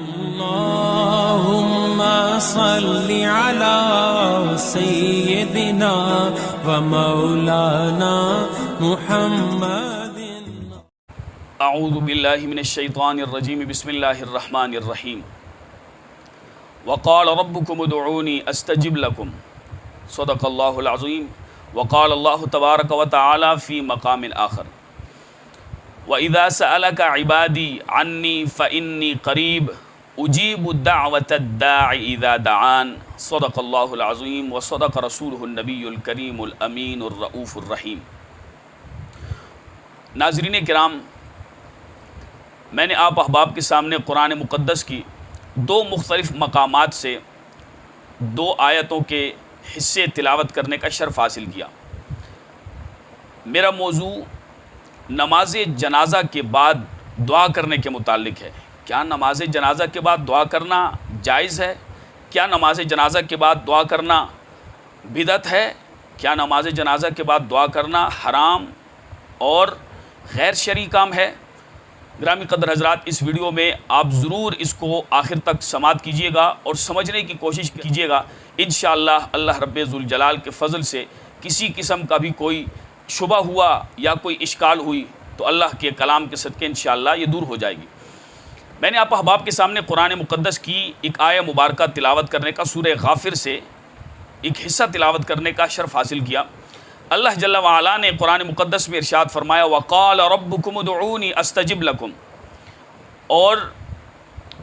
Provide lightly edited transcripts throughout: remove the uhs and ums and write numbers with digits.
اللهم صل على سيدنا ومولانا محمد. اعوذ باللہ من الشیطان الرجیم. بسم اللہ الرحمن الرحیم. وقال ربکم ادعونی استجب لکم. صدق اللہ العظیم. وقال اللہ تبارک وتعالی فی مقام آخر. وَإِذَا سَأَلَكَ عِبَادِي عَنِّي فَإِنِّي قَرِيبٌ أُجِيبُ الدَّعْوَةَ الدَّاعِ إِذَا دَعَانِ. صدق اللہ العظیم وصدق رسولہ النبی الکریم الامین الرؤوف الرحیم. ناظرین کرام، میں نے آپ احباب کے سامنے قرآن مقدس کی دو مختلف مقامات سے دو آیتوں کے حصے تلاوت کرنے کا شرف حاصل کیا. میرا موضوع نماز جنازہ کے بعد دعا کرنے کے متعلق ہے. کیا نماز جنازہ کے بعد دعا کرنا جائز ہے؟ کیا نماز جنازہ کے بعد دعا کرنا بدعت ہے؟ کیا نماز جنازہ کے بعد دعا کرنا حرام اور غیر شرعی کام ہے؟ گرامی قدر حضرات، اس ویڈیو میں آپ ضرور اس کو آخر تک سماعت کیجئے گا اور سمجھنے کی کوشش کیجئے گا. انشاءاللہ اللہ رب ذوالجلال کے فضل سے کسی قسم کا بھی کوئی شبہ ہوا یا کوئی اشکال ہوئی تو اللہ کے کلام کے صدقے انشاءاللہ یہ دور ہو جائے گی. میں نے آپ احباب کے سامنے قرآن مقدس کی ایک آیہ مبارکہ تلاوت کرنے کا، سورہ غافر سے ایک حصہ تلاوت کرنے کا شرف حاصل کیا. اللہ جل وعلا نے قرآن مقدس میں ارشاد فرمایا وَقَالَ رَبُّكُمُ ادْعُونِي أَسْتَجِبْ لَكُمْ. اور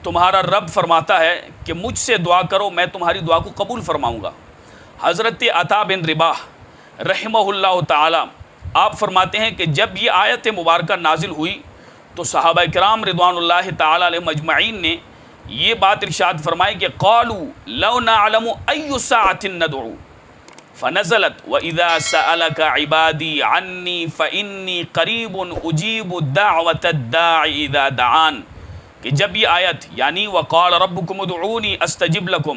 تمہارا رب فرماتا ہے کہ مجھ سے دعا کرو، میں تمہاری دعا کو قبول فرماؤں گا. حضرت عطا بن رباح رحمہ اللہ تعالی آپ فرماتے ہیں کہ جب یہ آیت مبارکہ نازل ہوئی تو صحابہ کرام رضوان اللہ تعالی علیہم اجمعین نے یہ بات ارشاد فرمائی کہ قالوا لو نعلم ای ساعۃ ندعو فنزلت وَإِذَا سَأَلَكَ عِبَادِي عَنِّي فَإِنِّي قَرِيبٌ أُجِيبُ الدَّعْوَةَ الدَّاعِ إِذَا دَعَانِ کہ جب یہ آیت یعنی وَقَالَ رَبُّكُمُ ادْعُونِي أَسْتَجِبْ لَكُمْ،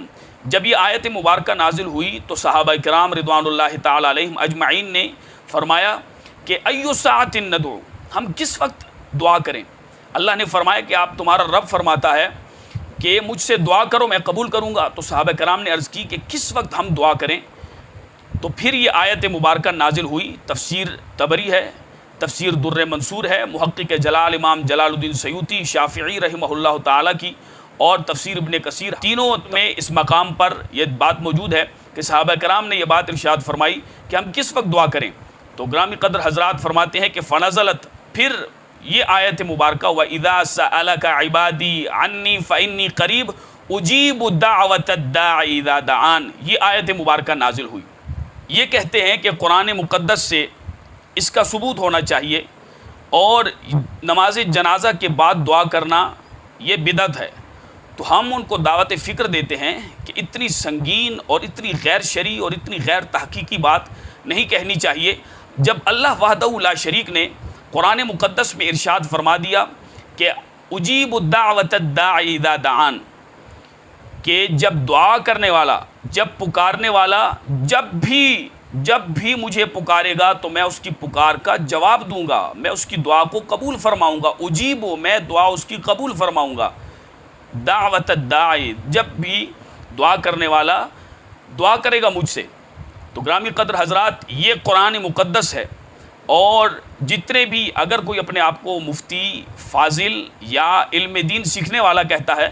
جب یہ آیت مبارکہ نازل ہوئی تو صحابہ کرام رضوان اللہ تعالی علیہم اجمعین نے فرمایا کہ ایُّ ساعۃ ندعو، ہم کس وقت دعا کریں. اللہ نے فرمایا کہ آپ تمہارا رب فرماتا ہے کہ مجھ سے دعا کرو میں قبول کروں گا. تو صحابہ کرام نے عرض کی کہ کس وقت ہم دعا کریں. تو پھر یہ آیت مبارکہ نازل ہوئی. تفسیر طبری ہے، تفسیر در منصور ہے، محقق جلال امام جلال الدین سیوطی شافعی رحمہ اللہ تعالیٰ کی، اور تفسیر ابن کثیر، تینوں میں اس مقام پر یہ بات موجود ہے کہ صحابہ کرام نے یہ بات ارشاد فرمائی کہ ہم کس وقت دعا کریں. تو گرامی قدر حضرات فرماتے ہیں کہ فنزلت، پھر یہ آیت مبارکہ وَإِذَا سَأَلَكَ عِبَادِي عَنِّي فَإِنِّي قَرِيبٌ أُجِيبُ الدَّعْوَةَ الدَّاعِ إِذَا دَعَانِ، یہ آیت مبارکہ نازل ہوئی. یہ کہتے ہیں کہ قرآن مقدس سے اس کا ثبوت ہونا چاہیے اور نماز جنازہ کے بعد دعا کرنا یہ بدعت ہے. تو ہم ان کو دعوت فکر دیتے ہیں کہ اتنی سنگین اور اتنی غیر شرعی اور اتنی غیر تحقیقی بات نہیں کہنی چاہیے جب اللہ وحدہ لا شریک نے قرآن مقدس میں ارشاد فرما دیا کہ اجیب الدعوۃ الداعی اذا دعان، کہ جب دعا کرنے والا، جب پکارنے والا جب بھی مجھے پکارے گا تو میں اس کی پکار کا جواب دوں گا، میں اس کی دعا کو قبول فرماؤں گا. اجیب، میں دعا اس کی قبول فرماؤں گا. دعوت الداعی، جب بھی دعا کرنے والا دعا کرے گا مجھ سے. تو گرامی قدر حضرات، یہ قرآن مقدس ہے، اور جتنے بھی اگر کوئی اپنے آپ کو مفتی، فاضل یا علم دین سیکھنے والا کہتا ہے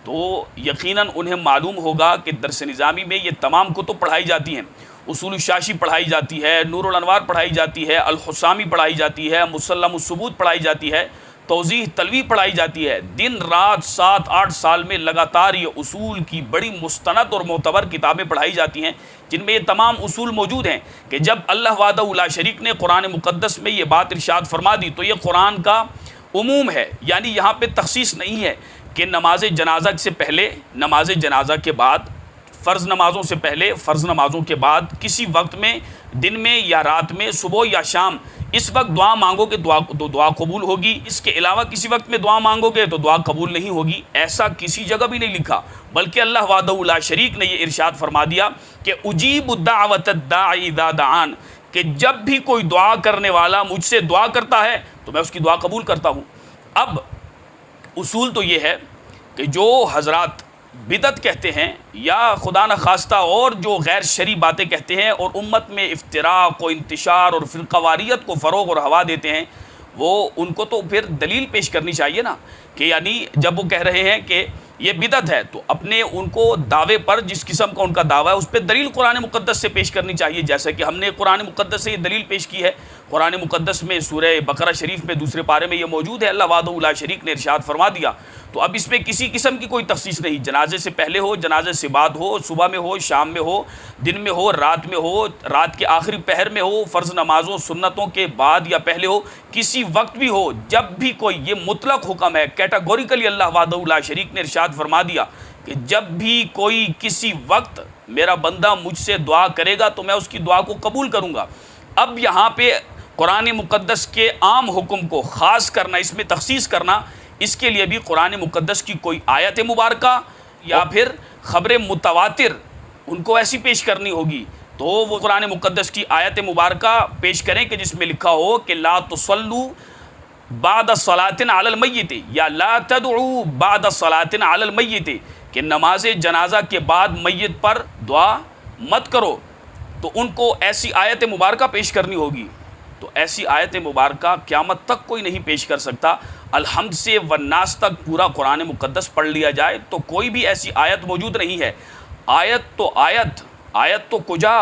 تو یقیناً انہیں معلوم ہوگا کہ درس نظامی میں یہ تمام کتب پڑھائی جاتی ہیں. اصول الشاشی پڑھائی جاتی ہے، نور الانوار پڑھائی جاتی ہے، الحسامی پڑھائی جاتی ہے، مسلم الثبوت پڑھائی جاتی ہے، توضیح تلوی پڑھائی جاتی ہے. دن رات 7-8 سال میں لگاتار یہ اصول کی بڑی مستند اور معتبر کتابیں پڑھائی جاتی ہیں جن میں یہ تمام اصول موجود ہیں کہ جب اللہ وحدہ لا شریک نے قرآن مقدس میں یہ بات ارشاد فرما دی تو یہ قرآن کا عموم ہے. یعنی یہاں پہ تخصیص نہیں ہے کہ نماز جنازہ سے پہلے، نماز جنازہ کے بعد، فرض نمازوں سے پہلے، فرض نمازوں کے بعد، کسی وقت میں، دن میں یا رات میں، صبح یا شام، اس وقت دعا مانگو گے تو دعا قبول ہوگی، اس کے علاوہ کسی وقت میں دعا مانگو گے تو دعا قبول نہیں ہوگی. ایسا کسی جگہ بھی نہیں لکھا، بلکہ اللہ وحدہ لا شریک نے یہ ارشاد فرما دیا کہ اجیب الدعوۃ الداعی اذا دعان، کہ جب بھی کوئی دعا کرنے والا مجھ سے دعا کرتا ہے تو میں اس کی دعا قبول کرتا ہوں. اب اصول تو یہ ہے کہ جو حضرات بدعت کہتے ہیں یا خدا نخواستہ اور جو غیر شرعی باتیں کہتے ہیں اور امت میں افتراق و انتشار اور فرقہ واریت کو فروغ اور ہوا دیتے ہیں، وہ ان کو تو پھر دلیل پیش کرنی چاہیے نا، کہ یعنی جب وہ کہہ رہے ہیں کہ یہ بدعت ہے تو اپنے ان کو دعوے پر جس قسم کا ان کا دعویٰ ہے اس پہ دلیل قرآن مقدس سے پیش کرنی چاہیے، جیسا کہ ہم نے قرآن مقدس سے یہ دلیل پیش کی ہے۔ قرآن مقدس میں سورہ بقرہ شریف میں دوسرے پارے میں یہ موجود ہے، اللہ وحدہ لا شریک نے ارشاد فرما دیا۔ تو اب اس میں کسی قسم کی کوئی تخصیص نہیں، جنازے سے پہلے ہو، جنازے سے بعد ہو، صبح میں ہو، شام میں ہو، دن میں ہو، رات میں ہو، رات کے آخری پہر میں ہو، فرض نمازوں سنتوں کے بعد یا پہلے ہو، کسی وقت بھی ہو، جب بھی کوئی، یہ مطلق حکم ہے، کیٹاگوریکلی اللہ وحدہ لا شریک نے ارشاد فرما دیا کہ جب بھی کوئی کسی وقت میرا بندہ مجھ سے دعا کرے گا تو میں اس کی دعا کو قبول کروں گا۔ اب یہاں پہ قرآن مقدس کے عام حکم کو خاص کرنا، اس میں تخصیص کرنا، اس کے لیے بھی قرآن مقدس کی کوئی آیت مبارکہ یا پھر خبر متواتر ان کو ایسی پیش کرنی ہوگی، تو وہ قرآن مقدس کی آیت مبارکہ پیش کریں کہ جس میں لکھا ہو کہ لا تصلوا بعد الصلاۃ علی المیت یا لا تدعوا بعد الصلاۃ علی المیت، کہ نماز جنازہ کے بعد میت پر دعا مت کرو، تو ان کو ایسی آیت مبارکہ پیش کرنی ہوگی۔ تو ایسی آیت مبارکہ قیامت تک کوئی نہیں پیش کر سکتا۔ الحمد سے والناس تک پورا قرآن مقدس پڑھ لیا جائے تو کوئی بھی ایسی آیت موجود نہیں ہے۔ آیت تو کجا،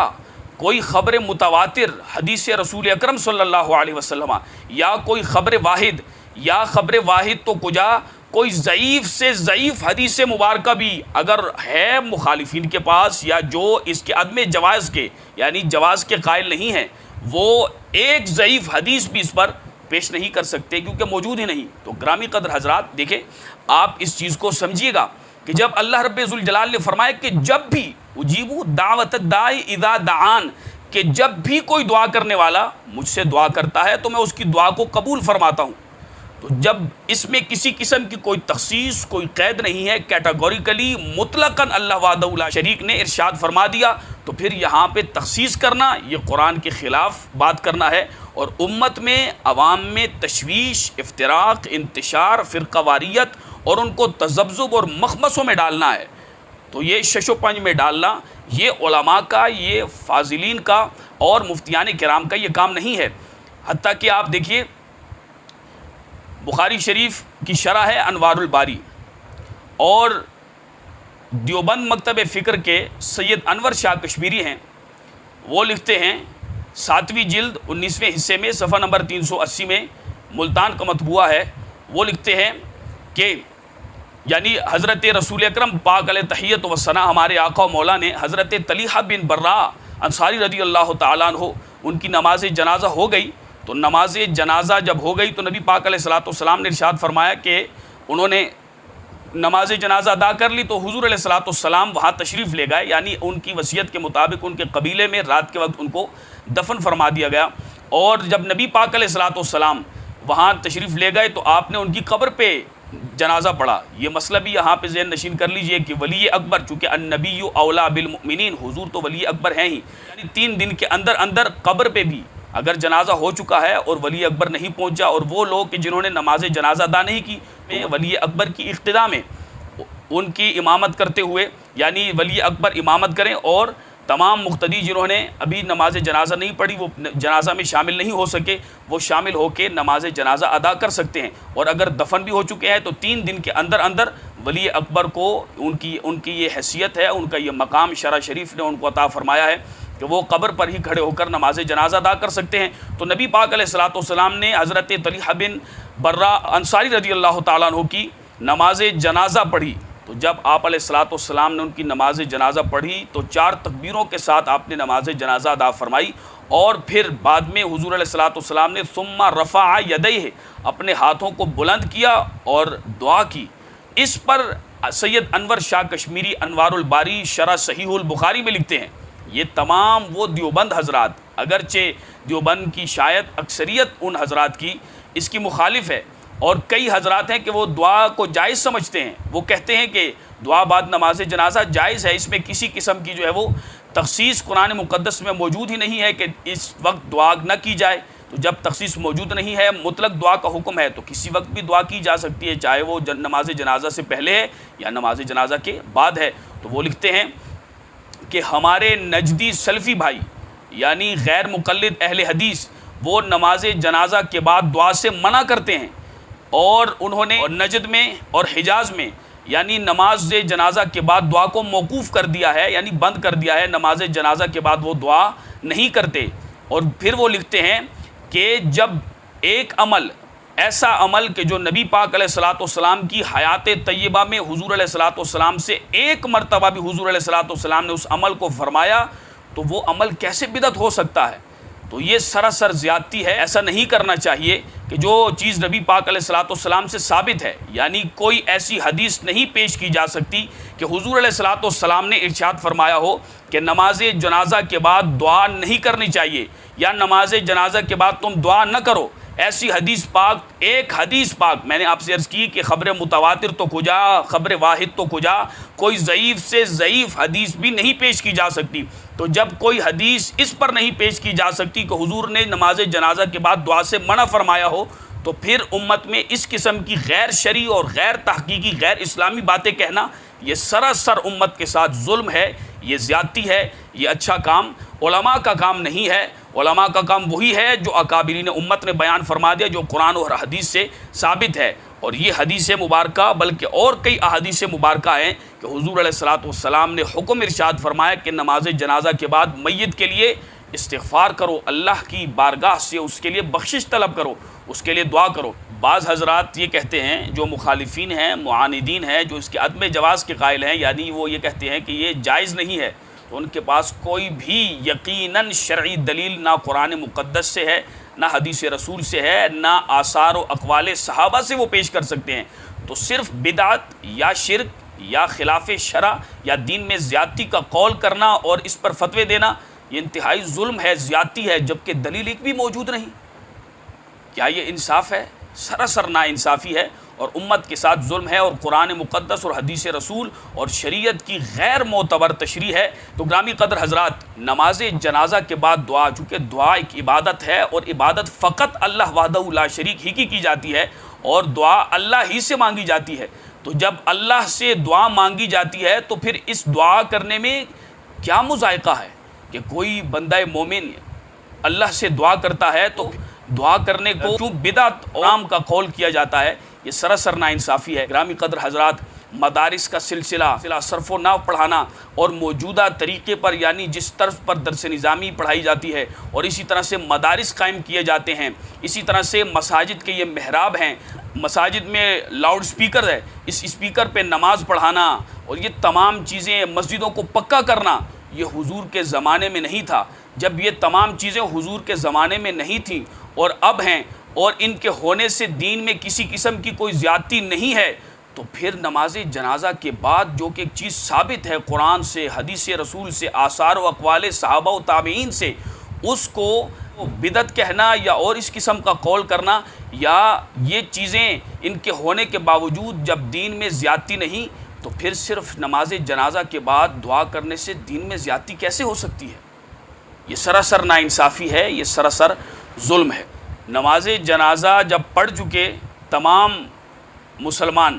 کوئی خبر متواتر حدیث رسول اکرم صلی اللہ علیہ وسلم، یا کوئی خبر واحد، یا خبر واحد تو کجا، کوئی ضعیف سے ضعیف حدیث مبارکہ بھی اگر ہے مخالفین کے پاس، یا جو اس کے عدم جواز کے یعنی جواز کے قائل نہیں ہیں، وہ ایک ضعیف حدیث بھی اس پر پیش نہیں کر سکتے کیونکہ موجود ہی نہیں۔ تو گرامی قدر حضرات دیکھیں، آپ اس چیز کو سمجھیے گا کہ جب اللہ رب ذوالجلال نے فرمایا کہ جب بھی اجیبوا دعوت الداعی اذا دعان، کہ جب بھی کوئی دعا کرنے والا مجھ سے دعا کرتا ہے تو میں اس کی دعا کو قبول فرماتا ہوں، تو جب اس میں کسی قسم کی کوئی تخصیص، کوئی قید نہیں ہے، کیٹاگوریکلی مطلقاً اللہ وحدہ لا شریک نے ارشاد فرما دیا، تو پھر یہاں پہ تخصیص کرنا یہ قرآن کے خلاف بات کرنا ہے، اور امت میں عوام میں تشویش، افتراق، انتشار، فرقہ واریت اور ان کو تذبذب اور مخمصوں میں ڈالنا ہے۔ تو یہ شش و پنج میں ڈالنا یہ علماء کا، یہ فاضلین کا اور مفتیان کرام کا یہ کام نہیں ہے۔ حتیٰ کہ آپ دیکھیے بخاری شریف کی شرح ہے انوار الباری، اور دیوبند مکتب فکر کے سید انور شاہ کشمیری ہیں، وہ لکھتے ہیں 7ویں جلد 19ویں حصے میں صفحہ نمبر 380 میں، ملتان کا مطبوعہ ہے، وہ لکھتے ہیں کہ یعنی حضرت رسول اکرم پاک علیہ تحیت و ثنا ہمارے آقا و مولا نے حضرت طلیحہ بن برا انصاری رضی اللہ تعالیٰ عنہ ان کی نماز جنازہ ہو گئی، تو نماز جنازہ جب ہو گئی تو نبی پاک علیہ الصلوۃ والسلام نے ارشاد فرمایا کہ انہوں نے نماز جنازہ ادا کر لی، تو حضور علیہ الصلوۃ والسلام وہاں تشریف لے گئے، یعنی ان کی وصیت کے مطابق ان کے قبیلے میں رات کے وقت ان کو دفن فرما دیا گیا۔ اور جب نبی پاک علیہ الصلوۃ والسلام وہاں تشریف لے گئے تو آپ نے ان کی قبر پہ جنازہ پڑھا۔ یہ مسئلہ بھی یہاں پہ ذہن نشین کر لیجئے کہ ولی اکبر، چونکہ النبی اولا بالمؤمنین، حضور تو ولی اکبر ہیں ہی، یعنی 3 دن کے اندر اندر قبر پہ بھی اگر جنازہ ہو چکا ہے اور ولی اکبر نہیں پہنچا، اور وہ لوگ کہ جنہوں نے نماز جنازہ ادا نہیں کی، ولی اکبر کی اقتداء میں ان کی امامت کرتے ہوئے، یعنی ولی اکبر امامت کریں، اور تمام مقتدی جنہوں نے ابھی نماز جنازہ نہیں پڑھی، وہ جنازہ میں شامل نہیں ہو سکے، وہ شامل ہو کے نماز جنازہ ادا کر سکتے ہیں۔ اور اگر دفن بھی ہو چکے ہیں تو 3 دن کے اندر اندر ولی اکبر کو ان کی یہ حیثیت ہے، ان کا یہ مقام شرع شریف نے ان کو عطا فرمایا ہے کہ وہ قبر پر ہی کھڑے ہو کر نماز جنازہ ادا کر سکتے ہیں۔ تو نبی پاک علیہ الصلوۃ والسلام نے حضرت طلیحہ بن برا انصاری رضی اللہ تعالیٰ عنہ کی نماز جنازہ پڑھی، تو جب آپ علیہ الصلوۃ والسلام نے ان کی نماز جنازہ پڑھی تو 4 تکبیروں کے ساتھ آپ نے نماز جنازہ ادا فرمائی، اور پھر بعد میں حضور علیہ الصلوۃ والسلام نے ثم رفع یدیہ، اپنے ہاتھوں کو بلند کیا اور دعا کی۔ اس پر سید انور شاہ کشمیری انوار الباری شرح صحیح البخاری میں لکھتے ہیں، یہ تمام وہ دیوبند حضرات، اگرچہ دیوبند کی شاید اکثریت ان حضرات کی اس کی مخالف ہے، اور کئی حضرات ہیں کہ وہ دعا کو جائز سمجھتے ہیں، وہ کہتے ہیں کہ دعا بعد نماز جنازہ جائز ہے، اس میں کسی قسم کی جو ہے وہ تخصیص قرآن مقدس میں موجود ہی نہیں ہے کہ اس وقت دعا نہ کی جائے۔ تو جب تخصیص موجود نہیں ہے، مطلق دعا کا حکم ہے، تو کسی وقت بھی دعا کی جا سکتی ہے، چاہے وہ نماز جنازہ سے پہلے ہے یا نماز جنازہ کے بعد ہے۔ تو وہ لکھتے ہیں کہ ہمارے نجدی سلفی بھائی یعنی غیر مقلد اہل حدیث وہ نماز جنازہ کے بعد دعا سے منع کرتے ہیں، اور انہوں نے نجد میں اور حجاز میں یعنی نماز جنازہ کے بعد دعا کو موقوف کر دیا ہے، یعنی بند کر دیا ہے، نماز جنازہ کے بعد وہ دعا نہیں کرتے۔ اور پھر وہ لکھتے ہیں کہ جب ایک عمل ایسا عمل کہ جو نبی پاک علیہ الصلوۃ والسلام کی حیات طیبہ میں حضور علیہ الصلوۃ والسلام سے ایک مرتبہ بھی حضور علیہ الصلوۃ والسلام نے اس عمل کو فرمایا، تو وہ عمل کیسے بدعت ہو سکتا ہے؟ تو یہ سراسر زیادتی ہے۔ ایسا نہیں کرنا چاہیے کہ جو چیز نبی پاک علیہ الصلوۃ والسلام سے ثابت ہے، یعنی کوئی ایسی حدیث نہیں پیش کی جا سکتی کہ حضور علیہ الصلوۃ والسلام نے ارشاد فرمایا ہو کہ نماز جنازہ کے بعد دعا نہیں کرنی چاہیے، یا نماز جنازہ کے بعد تم دعا نہ کرو۔ ایسی حدیث پاک، ایک حدیث پاک، میں نے آپ سے عرض کی کہ خبر متواتر تو کجا، خبر واحد تو کجا، کوئی ضعیف سے ضعیف حدیث بھی نہیں پیش کی جا سکتی۔ تو جب کوئی حدیث اس پر نہیں پیش کی جا سکتی کہ حضور نے نماز جنازہ کے بعد دعا سے منع فرمایا ہو، تو پھر امت میں اس قسم کی غیر شرعی اور غیر تحقیقی غیر اسلامی باتیں کہنا یہ سراسر امت کے ساتھ ظلم ہے، یہ زیادتی ہے، یہ اچھا کام علماء کا کام نہیں ہے۔ علماء کا کام وہی ہے جو اکابرین امت نے بیان فرما دیا، جو قرآن اور حدیث سے ثابت ہے۔ اور یہ حدیث مبارکہ بلکہ اور کئی احادیث مبارکہ ہیں کہ حضور علیہ الصلوۃ والسلام نے حکم ارشاد فرمایا کہ نماز جنازہ کے بعد میت کے لیے استغفار کرو، اللہ کی بارگاہ سے اس کے لیے بخشش طلب کرو، اس کے لیے دعا کرو۔ بعض حضرات یہ کہتے ہیں، جو مخالفین ہیں، معاندین ہیں، جو اس کے عدم جواز کے قائل ہیں، یعنی وہ یہ کہتے ہیں کہ یہ جائز نہیں ہے، تو ان کے پاس کوئی بھی یقیناً شرعی دلیل نہ قرآن مقدس سے ہے، نہ حدیث رسول سے ہے، نہ آثار و اقوال صحابہ سے وہ پیش کر سکتے ہیں۔ تو صرف بدعت یا شرک یا خلاف شرع یا دین میں زیادتی کا قول کرنا اور اس پر فتوے دینا یہ انتہائی ظلم ہے، زیادتی ہے، جبکہ دلیل ایک بھی موجود نہیں۔ کیا یہ انصاف ہے؟ سراسر نا انصافی ہے اور امت کے ساتھ ظلم ہے، اور قرآن مقدس اور حدیث رسول اور شریعت کی غیر معتبر تشریح ہے۔ تو گرامی قدر حضرات، نماز جنازہ کے بعد دعا، چونکہ دعا ایک عبادت ہے اور عبادت فقط اللہ وحدہ لا شریک ہی کی جاتی ہے، اور دعا اللہ ہی سے مانگی جاتی ہے۔ تو جب اللہ سے دعا مانگی جاتی ہے تو پھر اس دعا کرنے میں کیا مذائقہ ہے کہ کوئی بندہ مومن اللہ سے دعا کرتا ہے تو دعا کرنے کو کیوں بدعت عام کا قول کیا جاتا ہے؟ یہ سراسر ناانصافی ہے۔ گرامی قدر حضرات، مدارس کا سلسلہ صرف و نحو پڑھانا اور موجودہ طریقے پر یعنی جس طرز پر درس نظامی پڑھائی جاتی ہے، اور اسی طرح سے مدارس قائم کیے جاتے ہیں، اسی طرح سے مساجد کے یہ محراب ہیں، مساجد میں لاؤڈ سپیکر ہے، اس سپیکر پہ نماز پڑھانا اور یہ تمام چیزیں مسجدوں کو پکا کرنا، یہ حضور کے زمانے میں نہیں تھا۔ جب یہ تمام چیزیں حضور کے زمانے میں نہیں تھیں اور اب ہیں، اور ان کے ہونے سے دین میں کسی قسم کی کوئی زیادتی نہیں ہے، تو پھر نماز جنازہ کے بعد جو کہ ایک چیز ثابت ہے قرآن سے، حدیث رسول سے، آثار و اقوال صحابہ و تابعین سے، اس کو بدعت کہنا یا اور اس قسم کا قول کرنا، یا یہ چیزیں ان کے ہونے کے باوجود جب دین میں زیادتی نہیں، تو پھر صرف نماز جنازہ کے بعد دعا کرنے سے دین میں زیادتی کیسے ہو سکتی ہے؟ یہ سراسر ناانصافی ہے، یہ سراسر ظلم ہے۔ نماز جنازہ جب پڑھ چکے تمام مسلمان،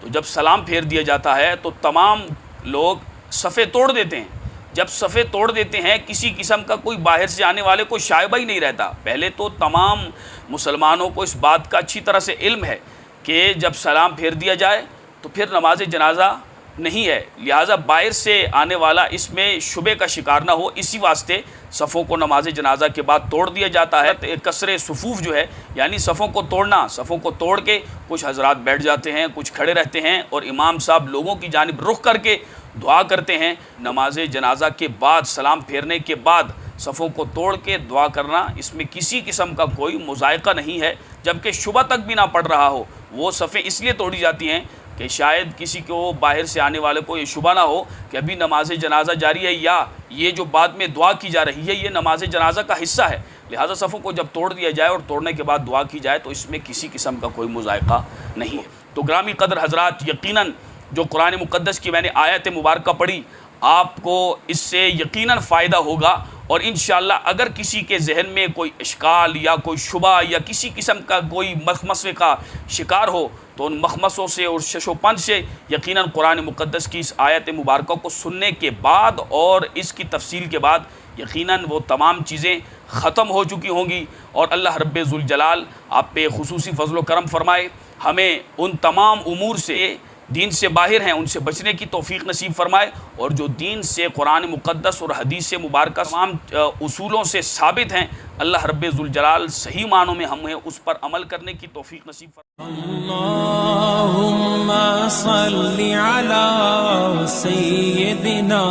تو جب سلام پھیر دیا جاتا ہے تو تمام لوگ صفیں توڑ دیتے ہیں۔ جب صفیں توڑ دیتے ہیں، کسی قسم کا کوئی باہر سے آنے والے کو شائبہ ہی نہیں رہتا۔ پہلے تو تمام مسلمانوں کو اس بات کا اچھی طرح سے علم ہے کہ جب سلام پھیر دیا جائے تو پھر نماز جنازہ نہیں ہے، لہٰذا باہر سے آنے والا اس میں شبے کا شکار نہ ہو، اسی واسطے صفوں کو نماز جنازہ کے بعد توڑ دیا جاتا ہے۔ کسر صفوف جو ہے یعنی صفوں کو توڑنا، صفوں کو توڑ کے کچھ حضرات بیٹھ جاتے ہیں، کچھ کھڑے رہتے ہیں، اور امام صاحب لوگوں کی جانب رخ کر کے دعا کرتے ہیں۔ نماز جنازہ کے بعد سلام پھیرنے کے بعد صفوں کو توڑ کے دعا کرنا، اس میں کسی قسم کا کوئی مذائقہ نہیں ہے، جبکہ شبہ تک بھی نہ پڑ رہا ہو۔ وہ صفیں اس لیے توڑی جاتی ہیں کہ شاید کسی کو باہر سے آنے والے کو یہ شبہ نہ ہو کہ ابھی نماز جنازہ جاری ہے، یا یہ جو بعد میں دعا کی جا رہی ہے یہ نماز جنازہ کا حصہ ہے، لہٰذا صفوں کو جب توڑ دیا جائے اور توڑنے کے بعد دعا کی جائے تو اس میں کسی قسم کا کوئی مذائقہ نہیں ہے۔ تو گرامی قدر حضرات، یقیناً جو قرآن مقدس کی میں نے آیت مبارکہ پڑھی، آپ کو اس سے یقیناً فائدہ ہوگا، اور انشاءاللہ اگر کسی کے ذہن میں کوئی اشکال یا کوئی شبہ یا کسی قسم کا کوئی مخمصے کا شکار ہو تو ان مخمصوں سے اور شش و پنج سے یقیناً قرآن مقدس کی اس آیت مبارکہ کو سننے کے بعد اور اس کی تفصیل کے بعد یقیناً وہ تمام چیزیں ختم ہو چکی ہوں گی، اور اللہ رب ذوالجلال آپ پہ خصوصی فضل و کرم فرمائے، ہمیں ان تمام امور سے دین سے باہر ہیں ان سے بچنے کی توفیق نصیب فرمائے، اور جو دین سے قرآن مقدس اور حدیث مبارکہ تمام اصولوں سے ثابت ہیں اللہ رب ذوالجلال صحیح معنوں میں ہمیں اس پر عمل کرنے کی توفیق نصیب فرمائے۔ اللہم صلی علی سیدنا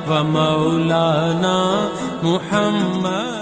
و مولانا محمد